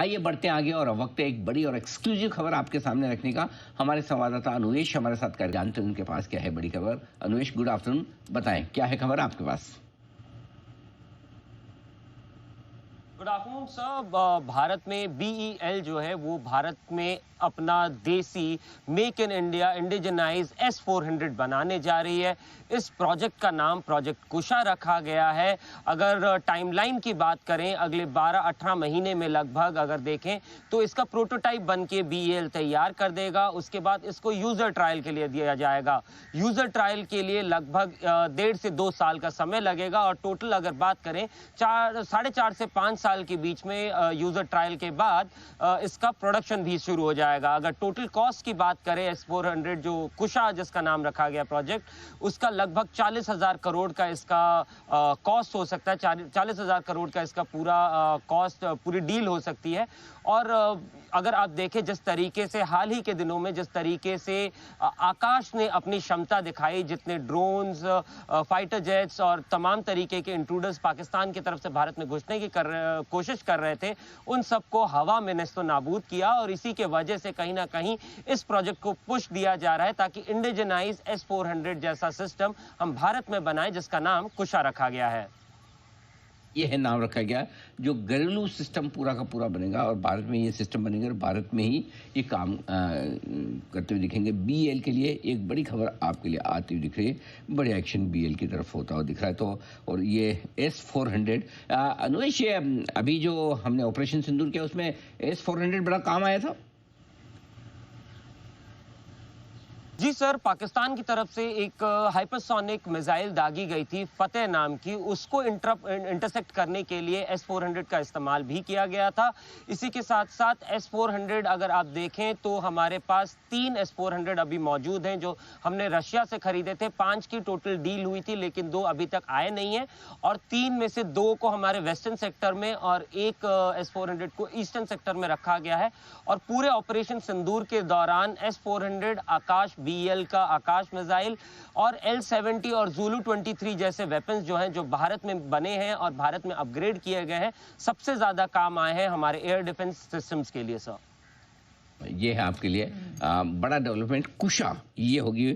आइए बढ़ते हैं आगे और वक्त है एक बड़ी और एक्सक्लूसिव खबर आपके सामने रखने का। हमारे संवाददाता अनुवेश हमारे साथ कर जानते हैं उनके पास क्या है बड़ी खबर। अनुवेश, गुड आफ्टरनून, बताएं क्या है खबर आपके पास। Good afternoon sir. भारत में बीईएल जो है वो भारत में अपना देसी make in India indigenise S-400 बनाने जा रही है। इस प्रोजेक्ट का नाम प्रोजेक्ट कुशा रखा गया है। अगर टाइमलाइन की बात करें, अगले 12-18 महीने में लगभग अगर देखें तो इसका प्रोटोटाइप बन के बीईएल तैयार कर देगा। उसके बाद इसको यूजर ट्रायल के लिए दिया जाएगा। यूजर ट्रायल के लिए लगभग 1.5 से 2 साल का समय लगेगा और टोटल अगर बात करें 4.5 से 5 साल के बीच में यूजर ट्रायल के बाद इसका प्रोडक्शन भी शुरू हो जाएगा। अगर टोटल कॉस्ट की बात करें S-400 जो कुशा जिसका नाम रखा गया प्रोजेक्ट, उसका लगभग 40,000 करोड़ का इसका कॉस्ट हो सकता है। 40,000 करोड़ का इसका पूरा कॉस्ट पूरी डील हो सकती है। और अगर आप देखें जिस तरीके से हाल ही के दिनों में जिस तरीके से आकाश ने अपनी क्षमता दिखाई, जितने ड्रोन्स, फाइटर जेट्स और तमाम तरीके के इंट्रूडर्स पाकिस्तान की तरफ से भारत में घुसने की कोशिश कर रहे थे, उन सबको हवा में नेस्तो नाबूद किया। और इसी के वजह से कहीं ना कहीं इस प्रोजेक्ट को पुश दिया जा रहा है ताकि इंडिजिनाइज S-400 जैसा सिस्टम हम भारत में बनाए, जिसका नाम कुशा रखा गया है। ये है नाम रखा गया जो घरेलू सिस्टम पूरा का पूरा बनेगा और भारत में ये सिस्टम बनेगा और भारत में ही ये काम करते हुए दिखेंगे। बीएल के लिए एक बड़ी खबर आपके लिए आती हुई दिख रही है। बड़े एक्शन बीएल की तरफ होता हुआ दिख रहा है। तो और ये S-400 अनुवेश, ये अभी जो हमने ऑपरेशन सिंदूर किया उसमें S-400 बड़ा काम आया था। जी सर, पाकिस्तान की तरफ से एक हाइपरसोनिक मिसाइल दागी गई थी फतेह नाम की, उसको इंटरसेप्ट करने के लिए S-400 का इस्तेमाल भी किया गया था। इसी के साथ साथ S-400 अगर आप देखें तो हमारे पास 3 S-400 अभी मौजूद हैं जो हमने रशिया से खरीदे थे। 5 की टोटल डील हुई थी लेकिन 2 अभी तक आए नहीं हैं और 3 में से 2 को हमारे वेस्टर्न सेक्टर में और एक S-400 को ईस्टर्न सेक्टर में रखा गया है। और पूरे ऑपरेशन सिंदूर के दौरान S-400 आकाश बीएल का आकाश मिसाइल और L-70 और Zulu 23 जैसे वेपन्स जो हैं जो भारत में बने हैं और भारत में अपग्रेड किए गए हैं, सबसे ज्यादा काम आए हैं हमारे एयर डिफेंस सिस्टम्स के लिए सर। ये है आपके लिए बड़ा डेवलपमेंट। कुशा ये होगी,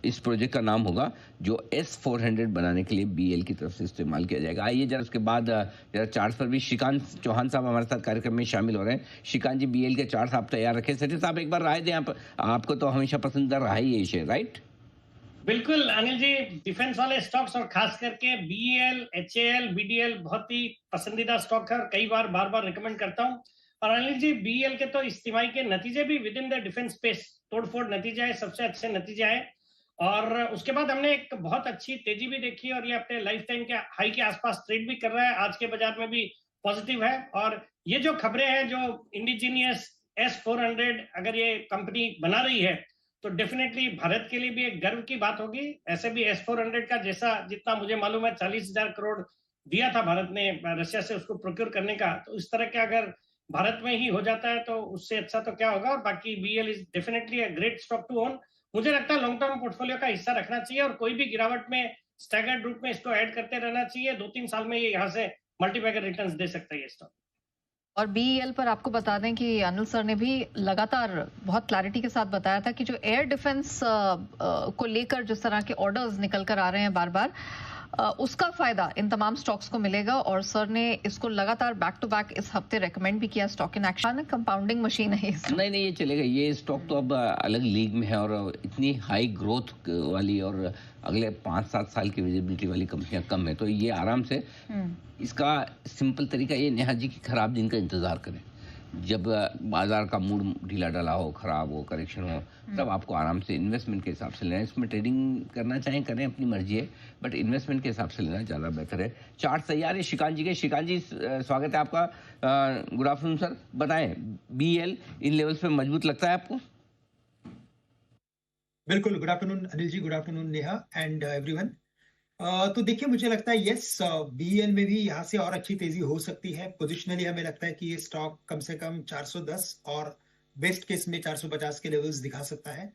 इस प्रोजेक्ट का नाम होगा जो S-400 बनाने के लिए बीएल की तरफ से इस्तेमाल किया जाएगा। आइए जरा उसके बाद जरा चार्ट्स पर भी श्रीकांत चौहान साहब हमारे साथ कार्यक्रम में शामिल हो रहे हैं। श्रीकांत जी, बीएल के चार्ट्स आप तैयार रखें। सचिन साहब एक बार राय दें, आपको तो हमेशा पसंदीदा रहा ही ये शेयर, राइट? बिल्कुल अनिल जी, डिफेंस वाले स्टॉक्स और खास करके बीएल, एचएएल, बीडीएल बहुत ही पसंदीदा स्टॉक है और कई बार बार बार रिकमेंड करता हूं। और अनिल जी, बीएल के तो इस तिमाही के नतीजे भी with in the defence space तोड़फोड़ नतीजा है, सबसे अच्छे नतीजे आए। और उसके बाद हमने एक बहुत अच्छी तेजी भी देखी और ये अपने लाइफ टाइम के हाई के आसपास ट्रेड भी कर रहा है। आज के बाजार में भी पॉजिटिव है। और ये जो खबरें हैं जो इंडिजीनियस S-400 अगर ये कंपनी बना रही है तो डेफिनेटली भारत के लिए भी एक गर्व की बात होगी। ऐसे भी S-400 का जैसा जितना मुझे मालूम है 40,000 करोड़ दिया था भारत ने रशिया से उसको प्रोक्योर करने का, तो इस तरह के अगर भारत में ही हो जाता है तो उससे अच्छा तो क्या होगा। और बाकी BL is definitely a great stock to own. मुझे लगता है लॉन्ग टर्म पोर्टफोलियो का हिस्सा रखना चाहिए और कोई भी गिरावट में स्टैगर्ड रूप में इसको ऐड करते रहना चाहिए। 2-3 साल में ये यहाँ से मल्टीबैगर रिटर्न्स दे सकता है ये स्टॉक। और बीईएल पर आपको बता दें कि अनिल सर ने भी लगातार बहुत क्लैरिटी के साथ बताया था कि जो एयर डिफेंस को लेकर जिस तरह के ऑर्डर्स निकल कर आ रहे हैं बार बार, उसका फायदा इन तमाम स्टॉक्स को मिलेगा। और सर ने इसको लगातार बैक टू बैक इस हफ्ते रेकमेंड भी किया। Stock in action compounding machine है नहीं नहीं, ये चलेगा। ये स्टॉक तो अब अलग लीग में है और इतनी हाई ग्रोथ वाली और अगले 5-7 साल की विजिबिलिटी वाली कंपनियां कम है, तो ये आराम से इसका सिंपल तरीका ये नेहा जी की खराब दिन का इंतजार करें। जब बाजार का मूड ढीला ढाला हो, खराब हो, करेक्शन हो, तब आपको आराम से इन्वेस्टमेंट के हिसाब से लेना है। इसमें ट्रेडिंग करना चाहें करें, अपनी मर्जी है, बट इन्वेस्टमेंट के हिसाब से लेना ज़्यादा बेहतर है। चार्ट तैयार है श्रीकांत जी के। श्रीकांत जी स्वागत है आपका। गुड आफ्टरनून सर, बताएं बीएल इन लेवल्स पे मजबूत लगता है आपको? बिल्कुल, good afternoon Anil ji, good afternoon Neha and everyone. तो देखिए, मुझे लगता है यस, बीएल में भी यहाँ से और अच्छी तेजी हो सकती है। पोजिशनली हमें लगता है कि ये स्टॉक कम से कम 410 और बेस्ट केस में 450 के लेवल्स दिखा सकता है।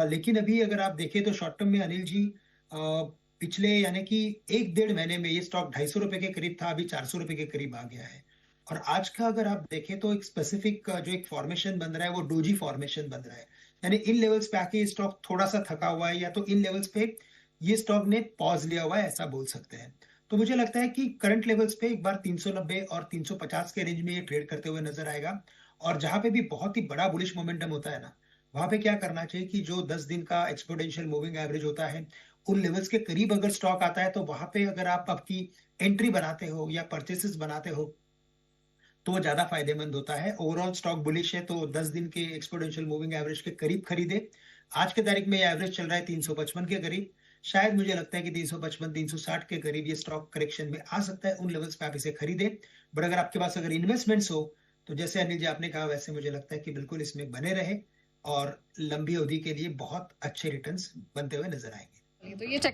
लेकिन अभी अगर आप देखें तो शॉर्ट टर्म में अनिल जी, पिछले यानी कि 1-1.5 महीने में ये स्टॉक 250 रुपए के करीब था, अभी 400 रुपए के करीब आ गया है। और आज का अगर आप देखें तो एक स्पेसिफिक जो एक फॉर्मेशन बन रहा है वो डोजी फॉर्मेशन बन रहा है, यानी इन लेवल्स पे आके स्टॉक थोड़ा सा थका हुआ है, या तो इन लेवल्स पे ये स्टॉक ने पॉज लिया हुआ है, ऐसा बोल सकते हैं। तो मुझे लगता है कि करंट लेवल्स पे एक बार 390 और 350 के रेंज में ये ट्रेड करते हुए नजर आएगा। और जहां पे भी बहुत ही बड़ा बुलिश मोमेंटम होता है ना, वहां पे क्या करना चाहिए कि जो 10 दिन का एक्सपोनेंशियल मूविंग एवरेज होता है, उन लेवल्स के करीब अगर स्टॉक आता है तो वहां पे अगर आप आपकी एंट्री बनाते हो या परचेसेस बनाते हो तो वो ज्यादा फायदेमंद होता है। ओवरऑल स्टॉक बुलिश है तो 10 दिन के एक्सपोनेंशियल मूविंग एवरेज के करीब खरीदे। आज के तारीख में ये एवरेज चल रहा है 355 के करीब। शायद मुझे लगता है कि 355 360 के करीब ये स्टॉक करेक्शन में आ सकता है, उन लेवल्स पे आप इसे खरीदें। बट अगर आपके पास अगर इन्वेस्टमेंट्स हो तो जैसे अनिल जी आपने कहा वैसे मुझे लगता है कि बिल्कुल इसमें बने रहे और लंबी अवधि के लिए बहुत अच्छे रिटर्न्स बनते हुए नजर आएंगे। तो ये चेक